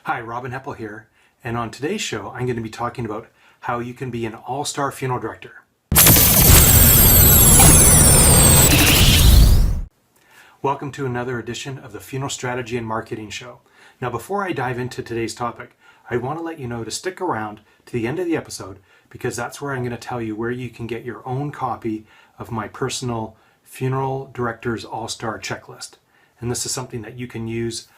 Hi, Robin Heppel here, and on today's show I'm going to be talking about how you can be an all-star funeral director. Welcome to another edition of the Funeral Strategy and Marketing Show. Now before I dive into today's topic, I want to let you know to stick around to the end of the episode because that's where I'm going to tell you where you can get your own copy of my personal Funeral Directors All-Star Checklist. And this is something that you can use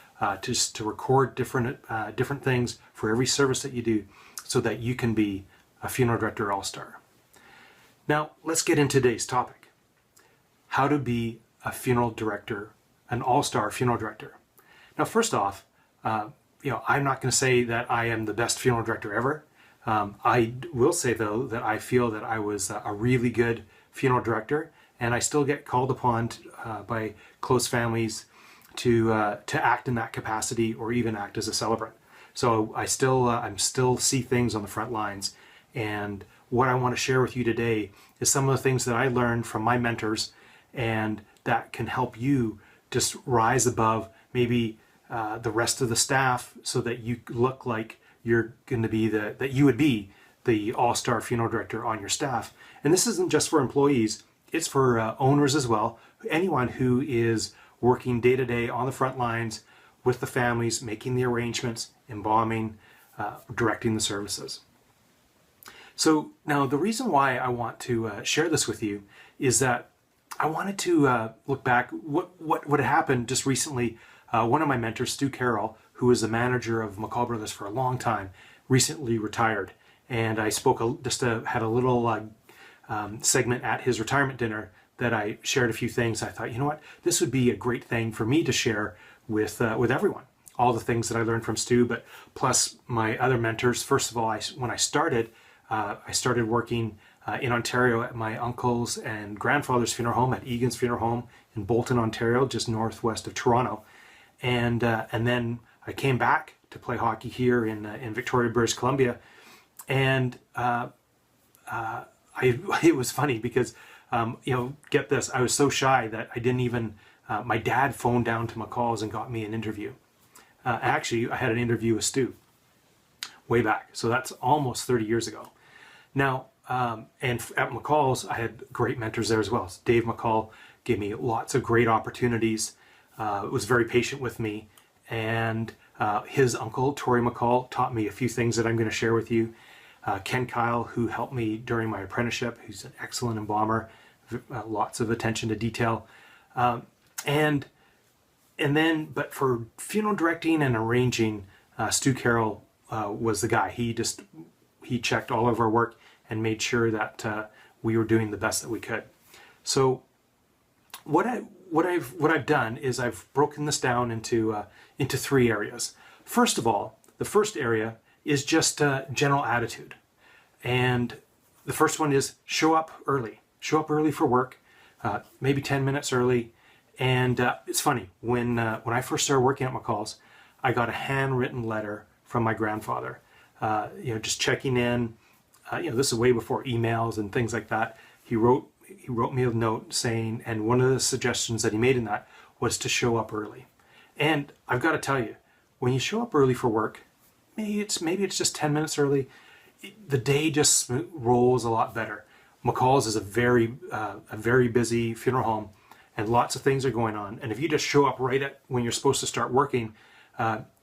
to record different things for every service that you do so that you can be a funeral director all-star. Now let's get into today's topic. How to be a funeral director, an all-star funeral director. Now first off, I'm not going to say that I am the best funeral director ever. I will say though that I feel that I was a really good funeral director, and I still get called upon by close families to act in that capacity or even act as a celebrant. So I'm still see things on the front lines, and what I want to share with you today is some of the things that I learned from my mentors and that can help you just rise above maybe the rest of the staff so that you look like you're going to be that you would be the all-star funeral director on your staff. And this isn't just for employees, it's for owners as well, anyone who is working day to day on the front lines with the families, making the arrangements, embalming, directing the services. So now the reason why I want to share this with you is that I wanted to look back what happened just recently. One of my mentors, Stu Carroll, who was the manager of McCall Brothers for a long time, recently retired, and I had a little segment at his retirement dinner that I shared a few things. I thought, you know what, this would be a great thing for me to share with everyone. All the things that I learned from Stu, but plus my other mentors. First of all, when I started working in Ontario at my uncle's and grandfather's funeral home at Egan's Funeral Home in Bolton, Ontario, just northwest of Toronto, and then I came back to play hockey here in Victoria, British Columbia, and it was funny because get this, I was so shy that I didn't even, my dad phoned down to McCall's and got me an interview. Actually, I had an interview with Stu way back, so that's almost 30 years ago. Now, and at McCall's, I had great mentors there as well. So Dave McCall gave me lots of great opportunities, was very patient with me, and his uncle, Tory McCall, taught me a few things that I'm going to share with you. Ken Kyle, who helped me during my apprenticeship, who's an excellent embalmer, lots of attention to detail. But for funeral directing and arranging, Stu Carroll was the guy. He checked all of our work and made sure that we were doing the best that we could. So what I've done is I've broken this down into three areas. First of all, the first area is just general attitude. And the first one is show up early. Show up early for work, maybe 10 minutes early. And it's funny, when I first started working at McCall's, I got a handwritten letter from my grandfather, just checking in. This is way before emails and things like that. He wrote me a note saying, and one of the suggestions that he made in that was to show up early. And I've got to tell you, when you show up early for work, maybe it's just 10 minutes early, the day just rolls a lot better. McCall's is a very busy funeral home, and lots of things are going on. And if you just show up right at when you're supposed to start working,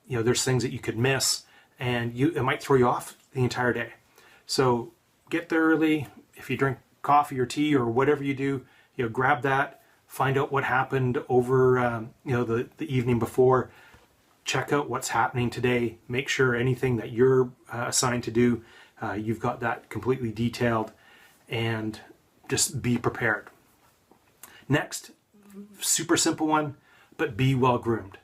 there's things that you could miss, and it might throw you off the entire day. So get there early. If you drink coffee or tea or whatever you do, grab that. Find out what happened over the evening before. Check out what's happening today. Make sure anything that you're assigned to do, you've got that completely detailed, and just be prepared. Next, super simple one, but be well groomed.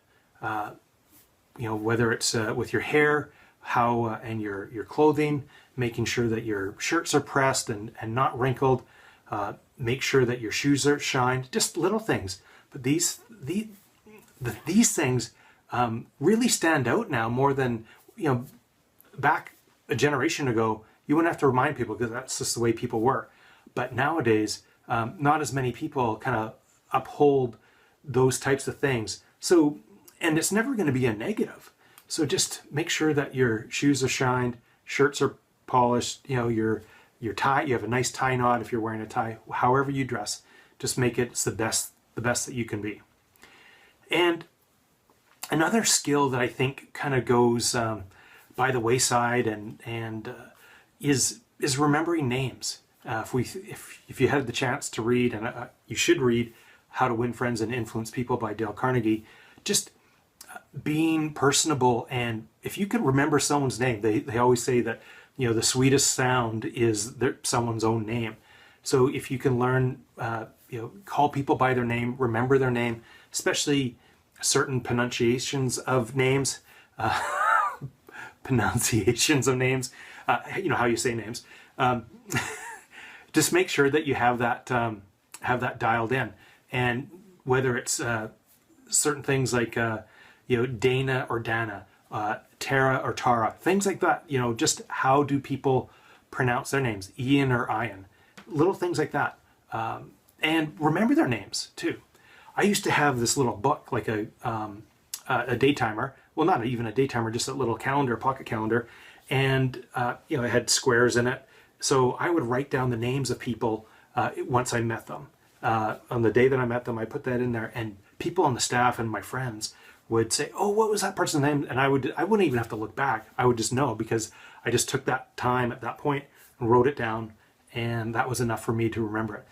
Whether it's with your hair, and your clothing, making sure that your shirts are pressed and not wrinkled. Make sure that your shoes are shined. Just little things, but these things really stand out now more than back a generation ago. You wouldn't have to remind people because that's just the way people were. But nowadays, not as many people kind of uphold those types of things. So, and it's never going to be a negative. So just make sure that your shoes are shined, shirts are polished, your tie, you have a nice tie knot if you're wearing a tie, however you dress, just make it the best that you can be. And another skill that I think kind of goes by the wayside and is remembering names. If you had the chance to read, and you should read How to Win Friends and Influence People by Dale Carnegie, just being personable. And if you can remember someone's name, they always say that the sweetest sound is someone's own name. So if you can learn, call people by their name, remember their name, especially certain pronunciations of names, how you say names. Just make sure that you have that dialed in, and whether it's certain things like Dana or Dana, Tara or Tara, things like that. Just how do people pronounce their names? Ian or Ian, little things like that, and remember their names too. I used to have this little book, like a day timer. Well, not even a day timer, just a little calendar, pocket calendar, and it had squares in it. So I would write down the names of people once I met them. On the day that I met them, I put that in there, and people on the staff and my friends would say, "Oh, what was that person's name?" And I wouldn't even have to look back. I would just know, because I just took that time at that point and wrote it down, and that was enough for me to remember it.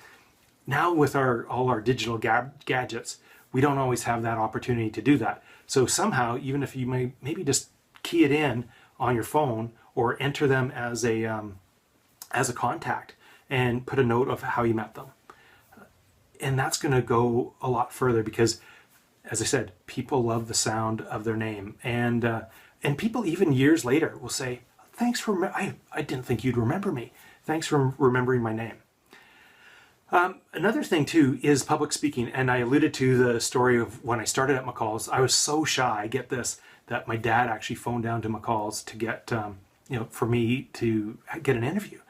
Now with all our digital gadgets, we don't always have that opportunity to do that. So somehow, even if you maybe just key it in on your phone or enter them as a contact and put a note of how you met them. And that's going to go a lot further, because, as I said, people love the sound of their name. And people even years later will say, "Thanks for, I didn't think you'd remember me. Thanks for remembering my name." Another thing too is public speaking. And I alluded to the story of when I started at McCall's. I was so shy, get this, that my dad actually phoned down to McCall's to get, for me to get an interview.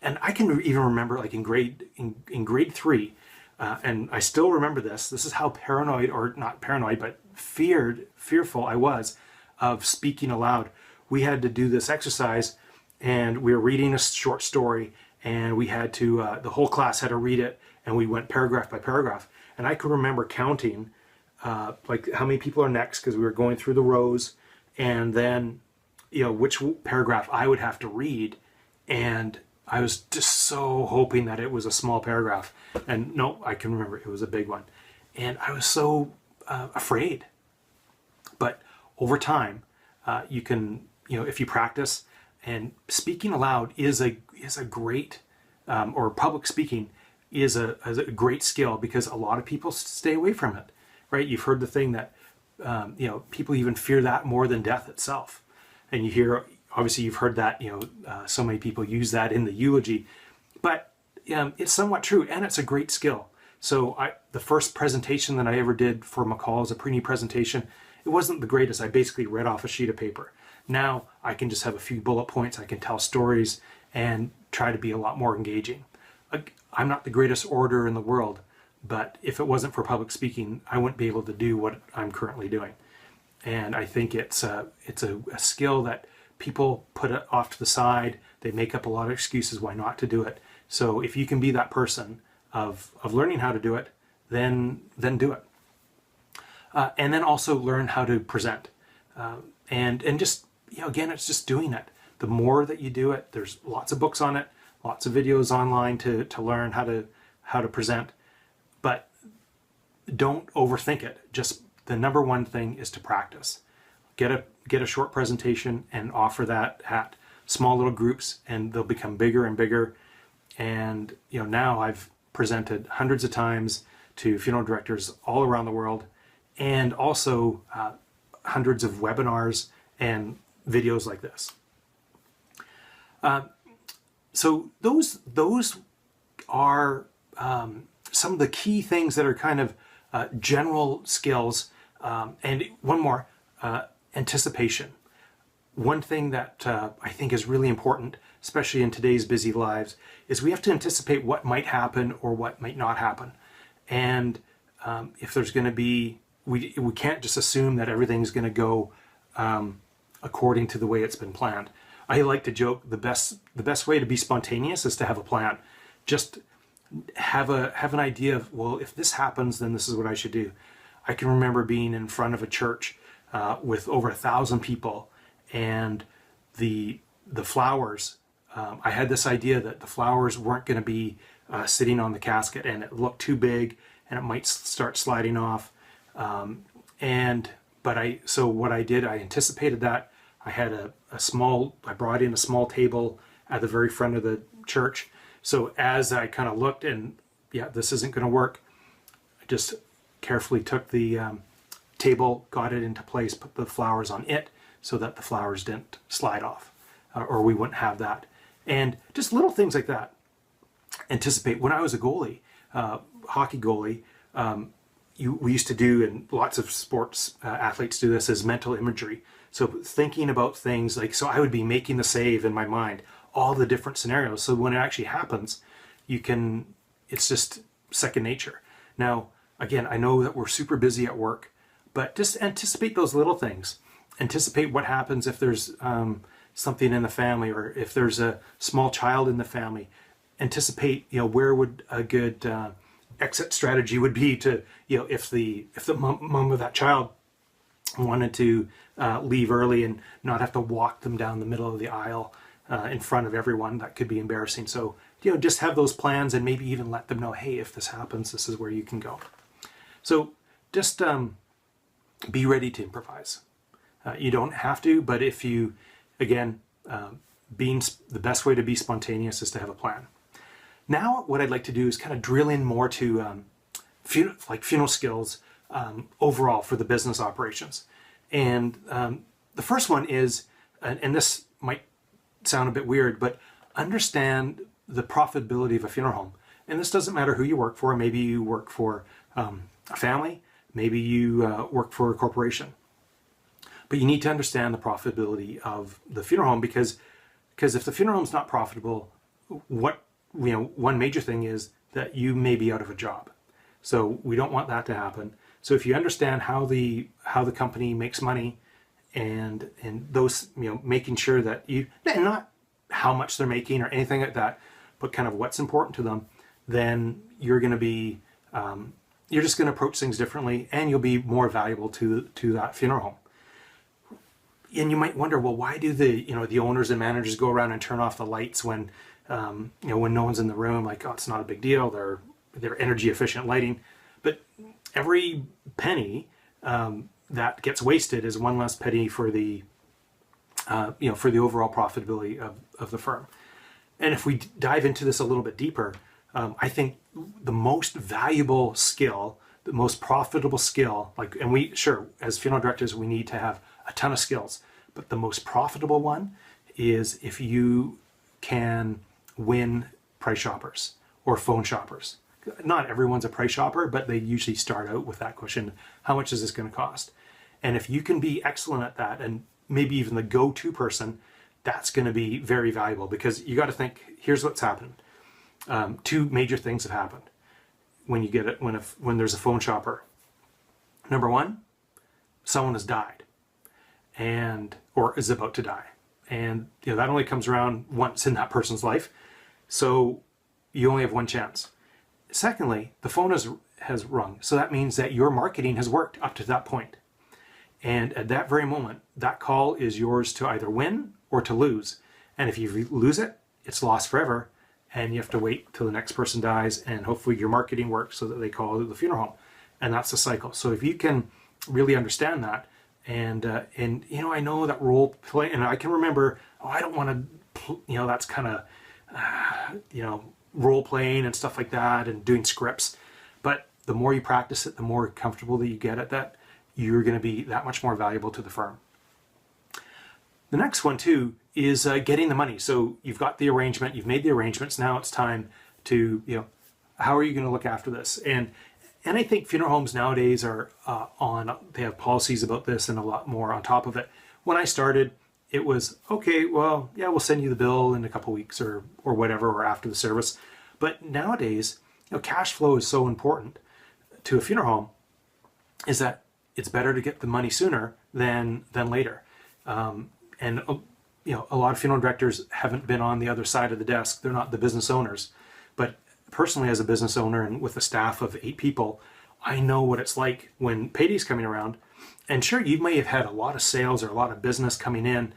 And I can even remember, like in grade 3, and I still remember this. This is how paranoid, or not paranoid, but fearful I was of speaking aloud. We had to do this exercise, and we were reading a short story, and we had to, the whole class had to read it, and we went paragraph by paragraph. And I could remember counting, like how many people are next, because we were going through the rows, and then, which paragraph I would have to read. And I was just so hoping that it was a small paragraph. And no, I can remember it was a big one. And I was so afraid. But over time, you can, if you practice, and speaking aloud is a great, or public speaking is a great skill, because a lot of people stay away from it, right? You've heard the thing that, people even fear that more than death itself. And you hear, obviously you've heard that, so many people use that in the eulogy, but it's somewhat true, and it's a great skill. So the first presentation that I ever did for McCall's, a pre-need presentation, it wasn't the greatest. I basically read off a sheet of paper. Now I can just have a few bullet points. I can tell stories and try to be a lot more engaging. I'm not the greatest orator in the world, but if it wasn't for public speaking, I wouldn't be able to do what I'm currently doing. And I think it's a skill that people put it off to the side. They make up a lot of excuses why not to do it. So if you can be that person of learning how to do it, then do it. And then also learn how to present. And just, again, it's just doing it. The more that you do it, there's lots of books on it, lots of videos online to learn how to present. But don't overthink it. Just the number one thing is to practice. Get a short presentation and offer that at small little groups, and they'll become bigger and bigger. And now I've presented hundreds of times to funeral directors all around the world, and also hundreds of webinars and videos like this. So those are some of the key things that are kind of general skills. And one more, anticipation. One thing that I think is really important, especially in today's busy lives, is we have to anticipate what might happen or what might not happen. And if there's going to be, we can't just assume that everything's going to go according to the way it's been planned. I like to joke the best way to be spontaneous is to have a plan. Just have an idea of, well, if this happens, then this is what I should do. I can remember being in front of a church with over 1,000 people, and the flowers. I had this idea that the flowers weren't going to be sitting on the casket, and it looked too big, and it might start sliding off. So what I did, I anticipated that. I had I brought in a small table at the very front of the church. So as I kind of looked and, yeah, this isn't going to work, I just carefully took the table, got it into place, put the flowers on it so that the flowers didn't slide off, or we wouldn't have that. And just little things like that. Anticipate. When I was a goalie, hockey goalie, we used to do, and lots of sports athletes do this, as mental imagery. So thinking about things like, so I would be making the save in my mind, all the different scenarios. So when it actually happens, it's just second nature. Now, again, I know that we're super busy at work, but just anticipate those little things. Anticipate what happens if there's something in the family, or if there's a small child in the family. Anticipate, where would a good exit strategy would be to, if the mom of that child wanted to leave early and not have to walk them down the middle of the aisle in front of everyone. That could be embarrassing. So, just have those plans, and maybe even let them know, hey, if this happens, this is where you can go. So just be ready to improvise. You don't have to, but if you, again, the best way to be spontaneous is to have a plan. Now, what I'd like to do is kind of drill in more to funeral skills overall for the business operations. And the first one is, and this might sound a bit weird, but understand the profitability of a funeral home. And this doesn't matter who you work for. Maybe you work for a family, maybe you work for a corporation. But you need to understand the profitability of the funeral home, because if the funeral home is not profitable, one major thing is that you may be out of a job. So we don't want that to happen. So if you understand how the company makes money, and those, making sure that and not how much they're making or anything like that, but kind of what's important to them, then you're going to be you're just going to approach things differently, and you'll be more valuable to that funeral home. And you might wonder, well, why do the owners and managers go around and turn off the lights when when no one's in the room? Like, oh, it's not a big deal. They're energy efficient lighting. But every penny that gets wasted is one less penny for the for the overall profitability of the firm. And if we dive into this a little bit deeper, I think the most valuable skill, the most profitable skill, as funeral directors, we need to have a ton of skills, but the most profitable one is if you can win price shoppers or phone shoppers. Not everyone's a price shopper, but they usually start out with that question: how much is this going to cost? And if you can be excellent at that, and maybe even the go-to person, that's going to be very valuable, because you got to think, here's what's happened. Two major things have happened when you get it, when there's a phone shopper. Number one, someone has died, or is about to die. And that only comes around once in that person's life. So you only have one chance. Secondly, the phone has rung. So that means that your marketing has worked up to that point. And at that very moment, that call is yours to either win or to lose. And if you lose it, it's lost forever. And you have to wait till the next person dies, and hopefully your marketing works so that they call the funeral home. And that's the cycle. So if you can really understand that, and I know that role play, and I can remember, I don't want to, that's kind of, role playing and stuff like that, and doing scripts. But the more you practice it, the more comfortable that you get at that, you're going to be that much more valuable to the firm. The next one too is getting the money. So you've got the arrangement, you've made the arrangements. Now it's time to, how are you going to look after this? And I think funeral homes nowadays are they have policies about this and a lot more on top of it. When I started, it was, okay, well, yeah, we'll send you the bill in a couple weeks or whatever, or after the service. But nowadays, cash flow is so important to a funeral home, is that it's better to get the money sooner than later. And a lot of funeral directors haven't been on the other side of the desk. They're not the business owners. But personally, as a business owner and with a staff of 8 people, I know what it's like when payday's coming around. And sure, you may have had a lot of sales or a lot of business coming in,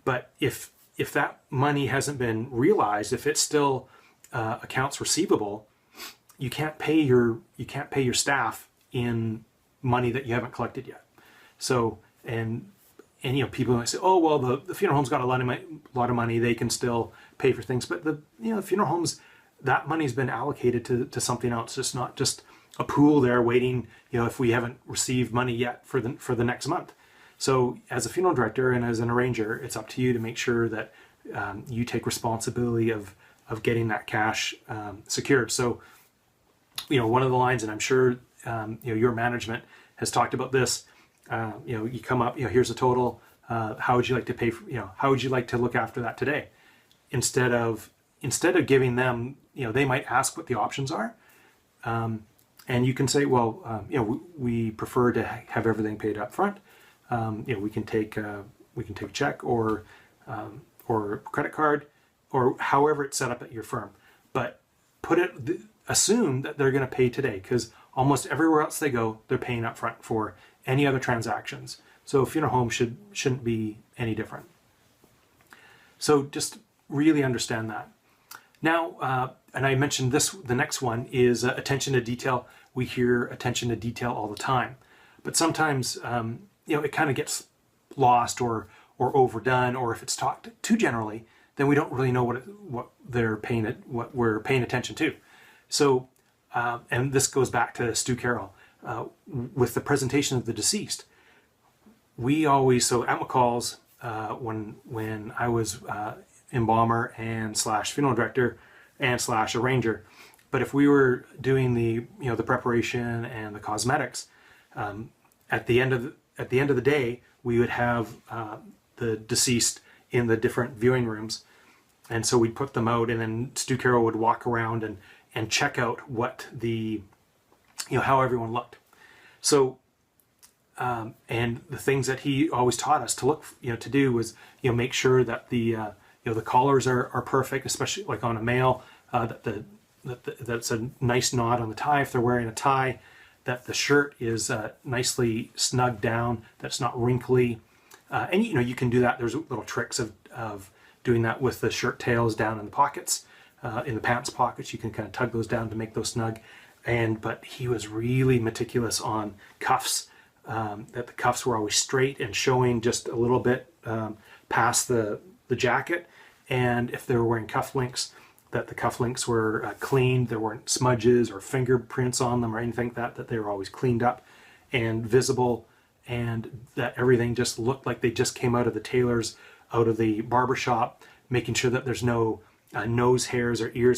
but if that money hasn't been realized, if it's still accounts receivable, you can't pay your staff in money that you haven't collected yet. So and people might say, oh well, the funeral home's got a lot of money, they can still pay for things, but the funeral homes, that money's been allocated to something else. It's not just a pool there waiting, if we haven't received money yet for the next month. So as a funeral director and as an arranger, it's up to you to make sure that you take responsibility of getting that cash secured. So one of the lines, and I'm sure your management has talked about this, you come up, here's a total, how would you like to pay for, how would you like to look after that today? Instead of giving them, they might ask what the options are. And you can say, well, we prefer to have everything paid up front. We can take a check or credit card, or however it's set up at your firm. But assume that they're going to pay today, because almost everywhere else they go, they're paying up front for any other transactions. So funeral home shouldn't be any different. So just really understand that. Now, and I mentioned this, the next one is attention to detail. We hear attention to detail all the time, but sometimes it kind of gets lost or overdone, or if it's talked too generally, then we don't really know what we're paying attention to. So, and this goes back to Stu Carroll with the presentation of the deceased. We always, so at McCall's, when I was embalmer and / funeral director and / arranger, but if we were doing the preparation and the cosmetics, at the end of the day, we would have the deceased in the different viewing rooms, and so we'd put them out, and then Stu Carroll would walk around and check out what how everyone looked. So and the things that he always taught us to look to do was make sure that the collars are perfect, especially like on a male, that's a nice knot on the tie if they're wearing a tie, that the shirt is nicely snugged down, that's not wrinkly, and you can do that. There's little tricks of doing that with the shirt tails down in the pockets, in the pants pockets. You can kind of tug those down to make those snug. But he was really meticulous on cuffs, that the cuffs were always straight and showing just a little bit past the jacket, and if they were wearing cufflinks, that the cufflinks were cleaned, there weren't smudges or fingerprints on them or anything like that they were always cleaned up and visible, and that everything just looked like they just came out of the tailors, out of the barber shop, making sure that there's no nose hairs or ear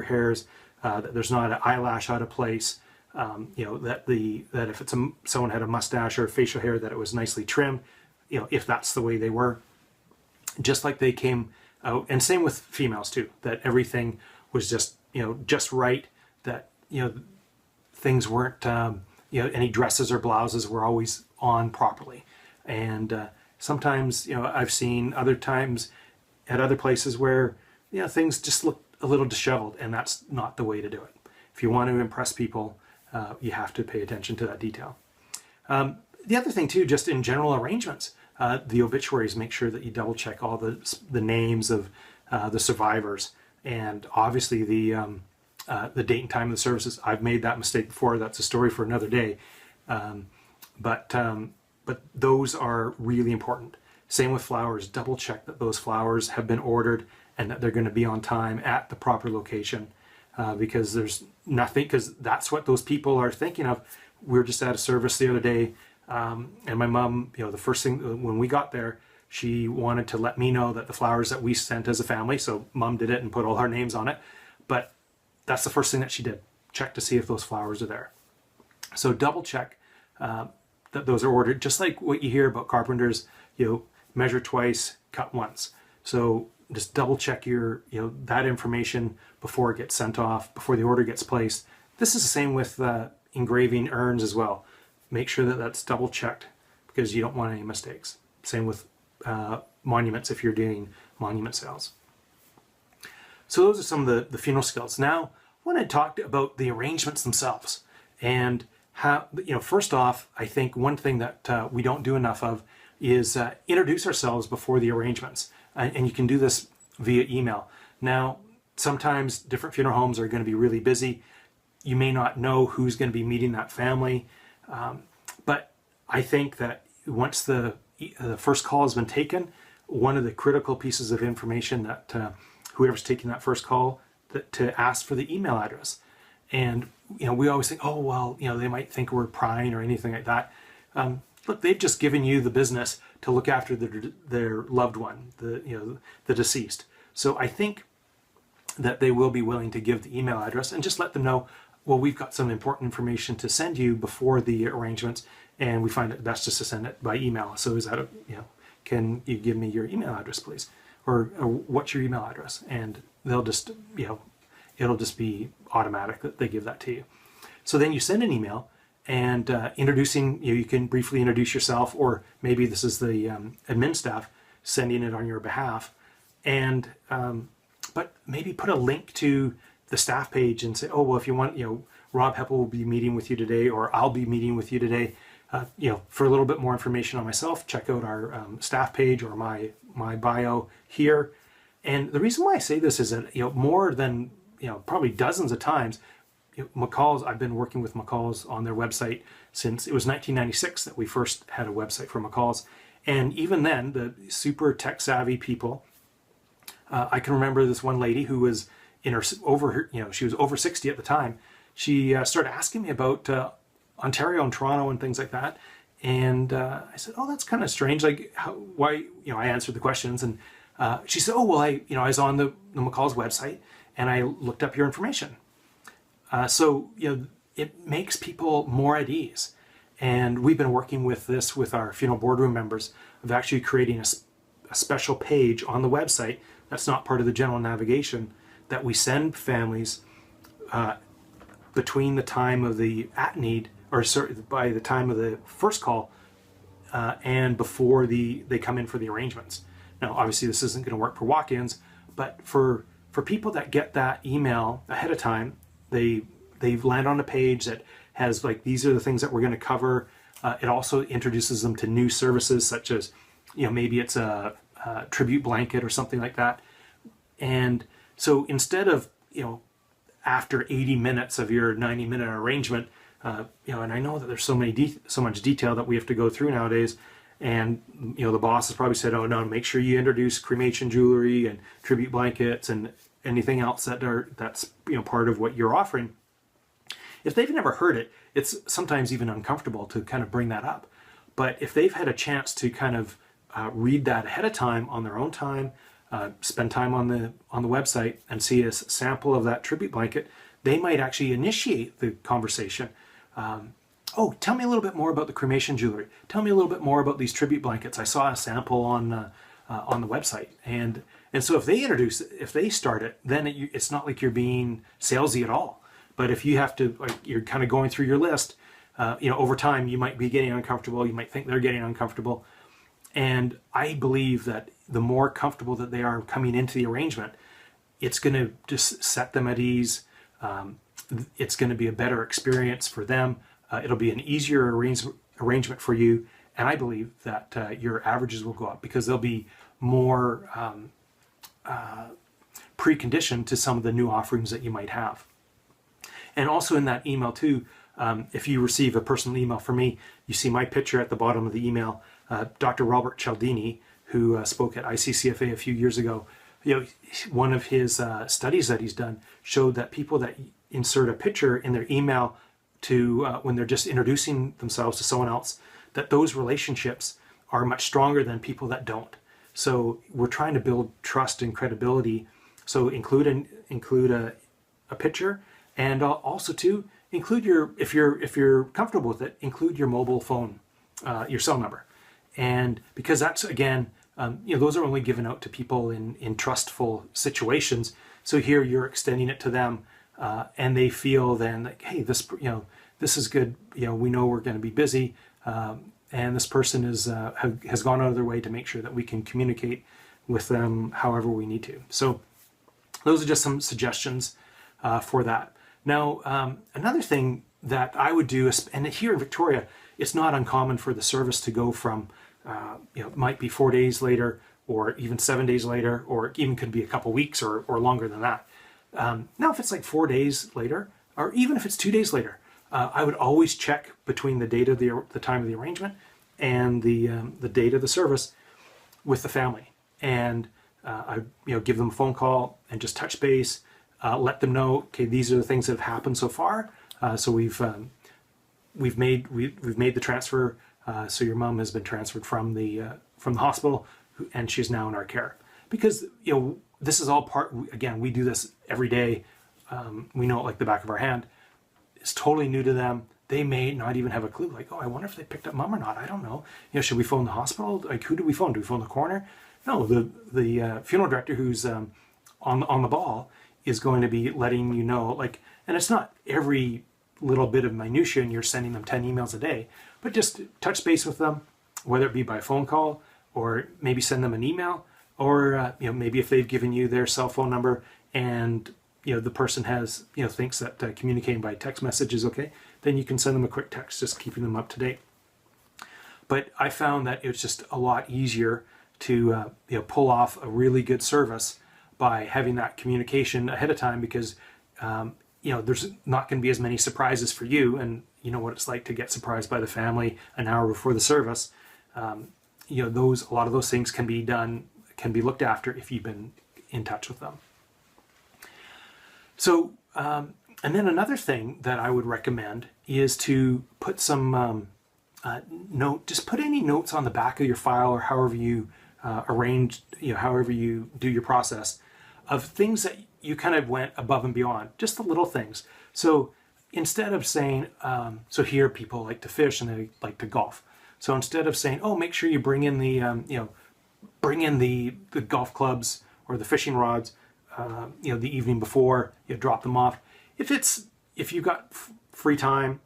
hairs, that there's not an eyelash out of place, that if someone had a mustache or facial hair, that it was nicely trimmed, if that's the way they were, just like they came out. And same with females too, that everything was just just right, that things weren't any dresses or blouses were always on properly. And sometimes I've seen other times at other places where things just look a little disheveled, and that's not the way to do it. If you want to impress people, you have to pay attention to that detail. The other thing too, just in general arrangements, the obituaries, make sure that you double check all the names of the survivors, and obviously the date and time of the services. I've made that mistake before. That's a story for another day. But those are really important. Same with flowers. Double check that those flowers have been ordered and that they're going to be on time at the proper location, because there's nothing, because that's what those people are thinking of. We were just at a service the other day, and my mom, the first thing when we got there, she wanted to let me know that the flowers that we sent as a family, so mom did it and put all our names on it, but that's the first thing that she did, check to see if those flowers are there. So double check that those are ordered, just like what you hear about carpenters, measure twice, cut once. So just double check that information before it gets sent off, before the order gets placed. This is the same with engraving urns as well. Make sure that that's double checked, because you don't want any mistakes. Same with monuments if you're doing monument sales. So those are some of the funeral skills. Now, I want to talk about the arrangements themselves. And how, first off, I think one thing that we don't do enough of is introduce ourselves before the arrangements. And you can do this via email. Now, sometimes different funeral homes are going to be really busy. You may not know who's going to be meeting that family. But I think that once the first call has been taken, one of the critical pieces of information that whoever's taking that first call, to ask for the email address. And we always think, oh well, they might think we're prying or anything like that. Look, they've just given you the business to look after their loved one, the deceased. So I think that they will be willing to give the email address and just let them know, well, we've got some important information to send you before the arrangements, and we find it best just to send it by email. So is that can you give me your email address, please? Or what's your email address? And they'll just, it'll just be automatic that they give that to you. So then you send an email and introducing, you can briefly introduce yourself, or maybe this is the admin staff sending it on your behalf. And, but maybe put a link to the staff page and say, oh, well, if you want, Rob Heppel will be meeting with you today, or I'll be meeting with you today. For a little bit more information on myself, check out our staff page or my bio here. And the reason why I say this is that, more than, probably dozens of times, McCall's, I've been working with McCall's on their website since it was 1996 that we first had a website for McCall's. And even then, the super tech savvy people, I can remember this one lady who was she was over 60 at the time. She started asking me about Ontario and Toronto and things like that. And I said, oh, that's kind of strange. Like, why, I answered the questions, and she said, oh, well, I was on the McCall's website and I looked up your information. So, it makes people more at ease. And we've been working with this with our funeral boardroom members of actually creating a special page on the website that's not part of the general navigation that we send families between the time of the at-need, or by the time of the first call and before they come in for the arrangements. Now, obviously, this isn't going to work for walk-ins, but for people that get that email ahead of time, they land on a page that has, like, these are the things that we're going to cover. It also introduces them to new services, such as, maybe it's a tribute blanket or something like that. And so instead of, after 80 minutes of your 90-minute arrangement, and I know that there's so much detail that we have to go through nowadays, and the boss has probably said, oh no, make sure you introduce cremation jewelry and tribute blankets and anything else that's part of what you're offering. If they've never heard it, it's sometimes even uncomfortable to kind of bring that up. But if they've had a chance to kind of read that ahead of time on their own time, spend time on the website and see a sample of that tribute blanket, they might actually initiate the conversation. Oh, tell me a little bit more about the cremation jewelry. Tell me a little bit more about these tribute blankets. I saw a sample on the website. And so if they start it, then it's not like you're being salesy at all. But if you have to, you're kind of going through your list, over time you might be getting uncomfortable. You might think they're getting uncomfortable. And I believe that the more comfortable that they are coming into the arrangement, it's going to just set them at ease. It's going to be a better experience for them. It'll be an easier arrangement for you. And I believe that your averages will go up because they'll be more preconditioned to some of the new offerings that you might have. And also in that email too, if you receive a personal email from me, you see my picture at the bottom of the email. Dr. Robert Cialdini, who spoke at ICCFA a few years ago, one of his studies that he's done showed that people that insert a picture in their email to when they're just introducing themselves to someone else, that those relationships are much stronger than people that don't. So we're trying to build trust and credibility. So include a picture, and also to include if you're comfortable with it, include your mobile phone, your cell number, and because that's again. Those are only given out to people in trustful situations. So here you're extending it to them, and they feel then like, hey, this is good. We know we're going to be busy. and this person has gone out of their way to make sure that we can communicate with them however we need to. So those are just some suggestions for that. Now, another thing that I would do is, and here in Victoria, it's not uncommon for the service to go from, it might be 4 days later, or even 7 days later, or even could be a couple weeks or longer than that. Now, if it's like 4 days later, or even if it's 2 days later, I would always check between the date of the time of the arrangement and the date of the service with the family, and I give them a phone call and just touch base, let them know, okay, these are the things that have happened so far. So we've made the transfer. So your mom has been transferred from the hospital, and she's now in our care. Because this is all part. Again, we do this every day. We know it like the back of our hand. It's totally new to them. They may not even have a clue. Like, oh, I wonder if they picked up mom or not. I don't know. Should we phone the hospital? Like, who do we phone? Do we phone the coroner? No, the funeral director, who's on the ball, is going to be letting you know. Like, and it's not every little bit of minutia, and you're sending them 10 emails a day, but just touch base with them, whether it be by phone call or maybe send them an email, or maybe if they've given you their cell phone number and the person has thinks that communicating by text message is okay, then you can send them a quick text, just keeping them up to date. But I found that it's just a lot easier to pull off a really good service by having that communication ahead of time, because there's not going to be as many surprises for you, and you know what it's like to get surprised by the family an hour before the service. A lot of those things can be looked after if you've been in touch with them. So, and then another thing that I would recommend is to put some just put any notes on the back of your file, or however you however you do your process, of things that you kind of went above and beyond, just the little things. So instead of saying, so here people like to fish and they like to golf. So instead of saying, oh, make sure you bring in the golf clubs or the fishing rods, the evening before, drop them off. If you've got free time,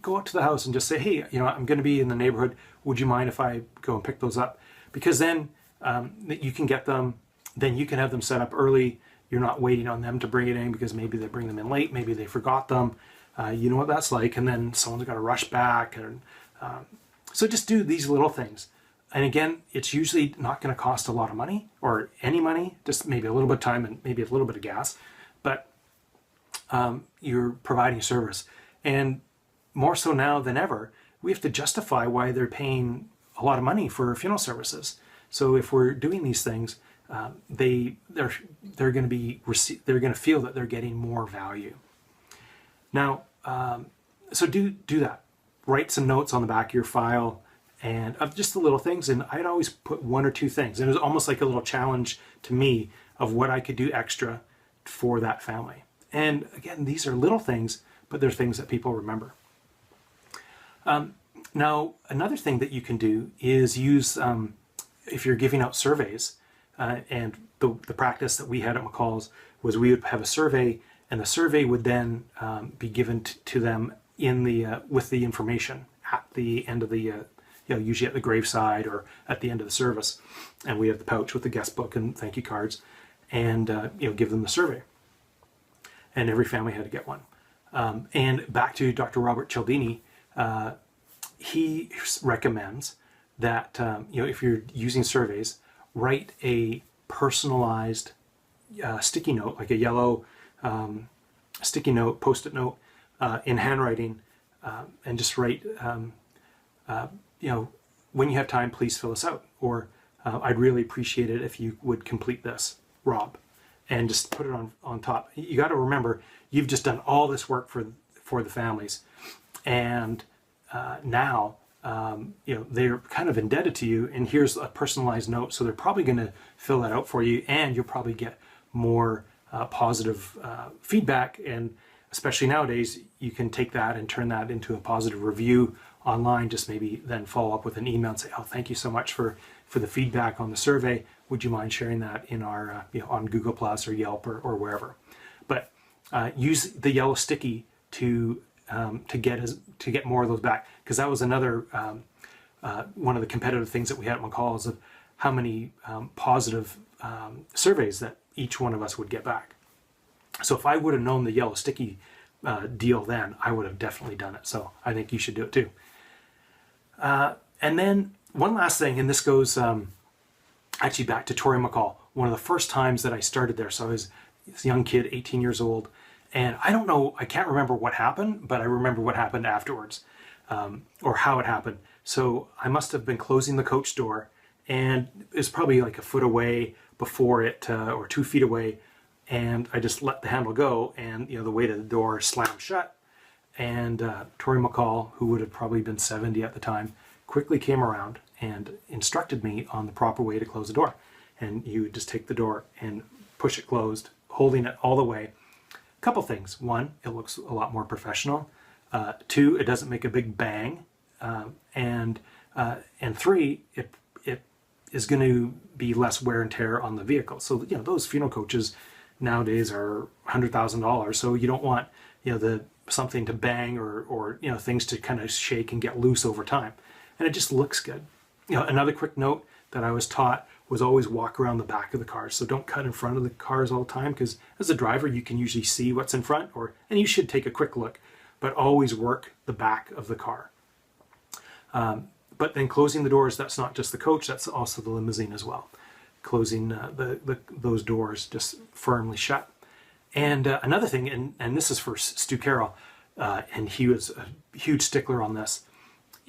go out to the house and just say, hey, I'm going to be in the neighborhood. Would you mind if I go and pick those up? Because then you can get them, then you can have them set up early. You're not waiting on them to bring it in, because maybe they bring them in late, maybe they forgot them. You know what that's like, and then someone's got to rush back. And so just do these little things. And again, it's usually not going to cost a lot of money or any money, just maybe a little bit of time and maybe a little bit of gas, but you're providing service. And more so now than ever, we have to justify why they're paying a lot of money for funeral services. So if we're doing these things, they're going to feel that they're getting more value. Now, so do that. Write some notes on the back of your file, and of just the little things. And I'd always put one or two things. And it was almost like a little challenge to me of what I could do extra for that family. And again, these are little things, but they're things that people remember. Now, another thing that you can do is use, if you're giving out surveys, and the practice that we had at McCall's was we would have a survey, and the survey would then be given to them with the information at the end of the usually at the graveside or at the end of the service, and we have the pouch with the guest book and thank you cards, and give them the survey, and every family had to get one. And back to Dr. Robert Cialdini, he recommends that if you're using surveys, write a personalized sticky note, like a yellow sticky note, post-it note, in handwriting, and just write, when you have time, please fill this out, or I'd really appreciate it if you would complete this, Rob, and just put it on top. You got to remember, you've just done all this work for the families, and now they're kind of indebted to you, and here's a personalized note, so they're probably going to fill that out for you, and you'll probably get more positive feedback. And especially nowadays, you can take that and turn that into a positive review online. Just maybe then follow up with an email and say, oh, thank you so much for the feedback on the survey. Would you mind sharing that in our on Google Plus or Yelp or wherever? But use the yellow sticky to get more of those back, because that was another one of the competitive things that we had at McCall is of how many positive surveys that each one of us would get back. So if I would have known the yellow sticky deal then, I would have definitely done it. So I think you should do it too. And then one last thing, and this goes actually back to Tori McCall. One of the first times that I started there, so I was this young kid, 18 years old, and I don't know, I can't remember what happened, but I remember what happened afterwards, or how it happened. So I must have been closing the coach door, and it was probably like a foot away before it, or 2 feet away, and I just let the handle go, and the weight of the door slammed shut. And Tori McCall, who would have probably been 70 at the time, quickly came around and instructed me on the proper way to close the door. And you would just take the door and push it closed, holding it all the way. A couple things. One, it looks a lot more professional. 2, it doesn't make a big bang. And 3, it is going to be less wear and tear on the vehicle. So those funeral coaches nowadays are $100,000. So you don't want something to bang or things to kind of shake and get loose over time. And it just looks good. Another quick note that I was taught was always walk around the back of the car. So don't cut in front of the cars all the time, because as a driver you can usually see what's in front, and you should take a quick look, but always work the back of the car. But then closing the doors, that's not just the coach, that's also the limousine as well. Closing those doors just firmly shut. And another thing, and this is for Stu Carroll, and he was a huge stickler on this,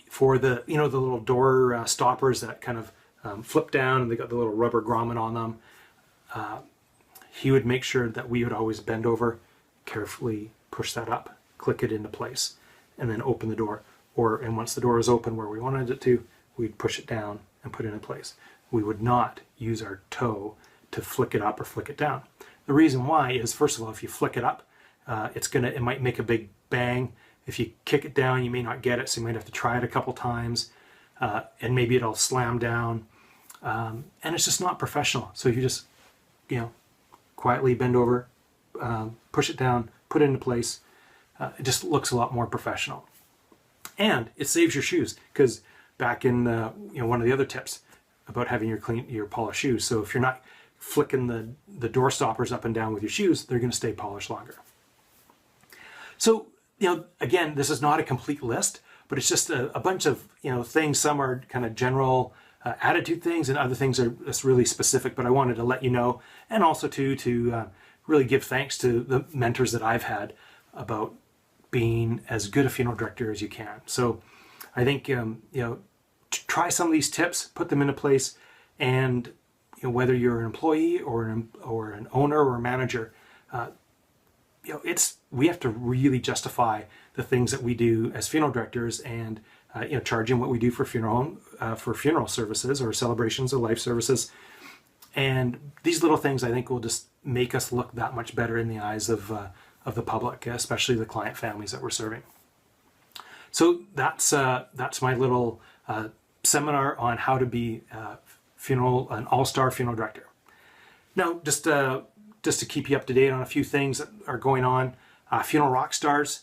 for the the little door stoppers that kind of flip down, and they got the little rubber grommet on them. He would make sure that we would always bend over, carefully push that up, click it into place, and then open the door. And once the door was open where we wanted it to, we'd push it down and put it in place. We would not use our toe to flick it up or flick it down. The reason why is, first of all, if you flick it up, it might make a big bang. If you kick it down, you may not get it, so you might have to try it a couple times, and maybe it'll slam down, and it's just not professional. So if you just, quietly bend over, push it down, put it into place, it just looks a lot more professional. And it saves your shoes, because back in one of the other tips about having your polished shoes. So if you're not flicking the door stoppers up and down with your shoes, they're going to stay polished longer. So again, this is not a complete list, but it's just a bunch of things. Some are kind of general attitude things, and other things are just really specific. But I wanted to let you know, and also to really give thanks to the mentors that I've had about being as good a funeral director as you can. So I think try some of these tips, put them into place, and whether you're an employee or an owner or a manager, we have to really justify the things that we do as funeral directors, and charging what we do for funeral services or celebrations or life services. And these little things, I think, will just make us look that much better in the eyes of the public, especially the client families that we're serving. So that's my little seminar on how to be an all-star funeral director. Now, just to keep you up to date on a few things that are going on, Funeral Rockstars.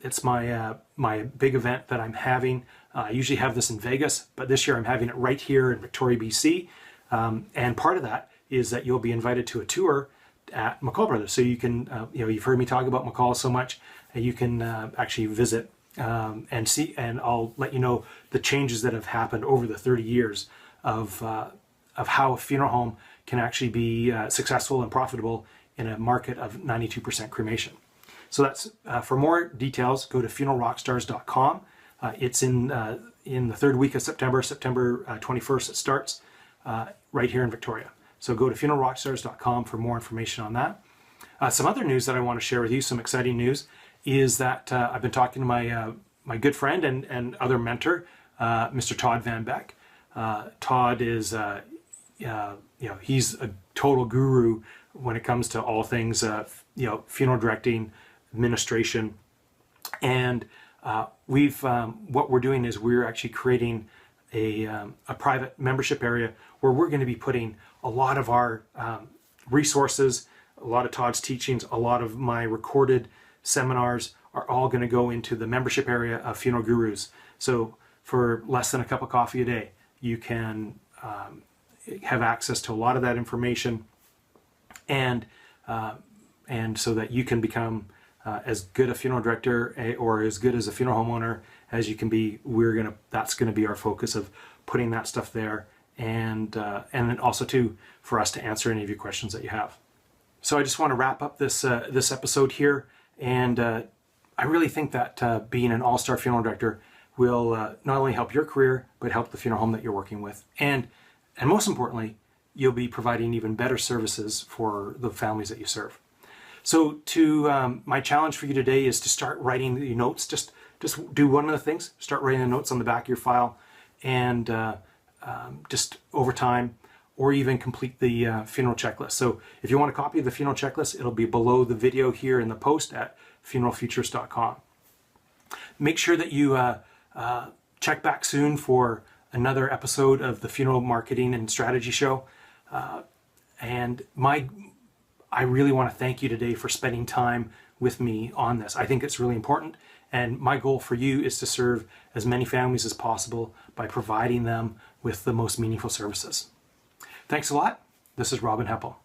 It's my big event that I'm having. I usually have this in Vegas, but this year I'm having it right here in Victoria, BC. And part of that is that you'll be invited to a tour at McCall Brothers. So you can, you've heard me talk about McCall so much, and you can actually visit and see, and I'll let you know the changes that have happened over the 30 years of how a funeral home can actually be successful and profitable in a market of 92% cremation. So that's for more details, go to funeralrockstars.com. It's in the third week of September 21st it starts right here in Victoria. So go to funeralrockstars.com for more information on that. Some other news that I want to share with you, some exciting news, is that I've been talking to my good friend and other mentor, Mr. Todd Van Beck. Todd is, he's a total guru when it comes to all things, funeral directing, administration, and what we're doing is we're actually creating a private membership area where we're going to be putting a lot of our resources, a lot of Todd's teachings, a lot of my recorded seminars are all going to go into the membership area of Funeral Gurus. So for less than a cup of coffee a day, you can have access to a lot of that information, and so that you can become as good a funeral director or as good as a funeral homeowner as you can be. That's gonna be our focus of putting that stuff there, and then also too for us to answer any of your questions that you have. So I just want to wrap up this episode here, and I really think that being an all-star funeral director will not only help your career, but help the funeral home that you're working with. And most importantly, you'll be providing even better services for the families that you serve. So my challenge for you today is to start writing the notes. Just do one of the things. Start writing the notes on the back of your file, and just over time, or even complete the funeral checklist. So if you want a copy of the funeral checklist, it'll be below the video here in the post at funeralfuturist.com. Make sure that you check back soon for another episode of the Funeral Marketing and Strategy Show. And I really want to thank you today for spending time with me on this. I think it's really important, and my goal for you is to serve as many families as possible by providing them with the most meaningful services. Thanks a lot. This is Robin Heppel.